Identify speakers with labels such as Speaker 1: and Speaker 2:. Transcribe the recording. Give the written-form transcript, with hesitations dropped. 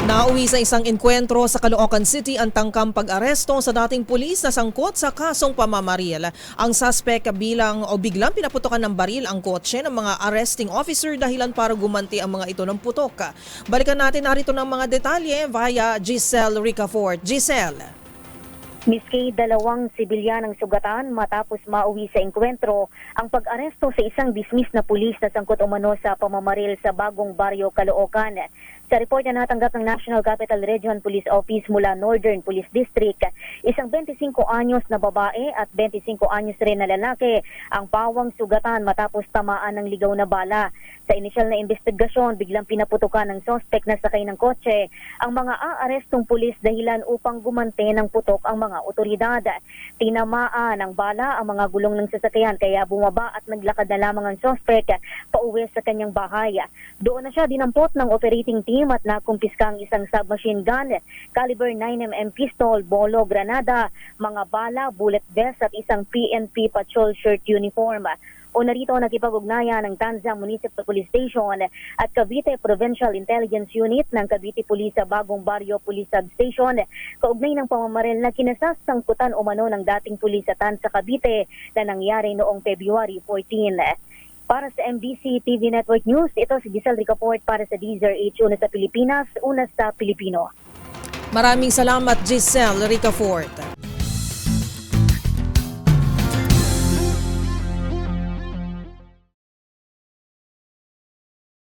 Speaker 1: Nauwi sa isang enkwentro sa Caloocan City ang tangkang pag-aresto sa dating pulis na sangkot sa kasong pamamaril. Ang suspect biglang pinaputokan ng baril ang kotse ng mga arresting officer dahilan para gumanti ang mga ito ng putok. Balikan natin narito ng mga detalye via Giselle Ricafort. Giselle.
Speaker 2: Miski 2 sibilyan ang sugatan matapos mauwi sa engkwentro ang pag-aresto sa isang dismiss na pulis na sangkot umano sa pamamaril sa Bagong Baryo, Caloocan. Sa report na natanggap ng National Capital Region Police Office mula Northern Police District, isang 25 anyos na babae at 25 anyos rin na lalaki ang pawang sugatan matapos tamaan ng ligaw na bala. Sa inisyal na investigasyon, biglang pinaputukan ng suspect na sakay ng kotse ang mga aarestong pulis dahilan upang gumante ng putok ang mga otoridad. Tinamaan ng bala ang mga gulong ng sasakyan kaya bumaba at naglakad na lamang ang suspect pauwi sa kanyang bahay. Doon na siya dinampot ng operating team at nakumpiska ang isang submachine gun, caliber 9mm pistol, bolo, granada, mga bala, bullet vest at isang PNP patrol shirt uniform. O narito nakipag-ugnayan ng Tanza Municipal Police Station at Cavite Provincial Intelligence Unit ng Cavite Police sa Bagong Baryo Police Substation kaugnay ng pamamaril na kinasasangkutan umano ng dating pulis sa Tanza, Cavite na nangyari noong February 14. Para sa MBC TV Network News, ito si Giselle Ricafort para sa DZRH, una sa Pilipinas, una sa Pilipino.
Speaker 1: Maraming salamat Giselle Ricafort.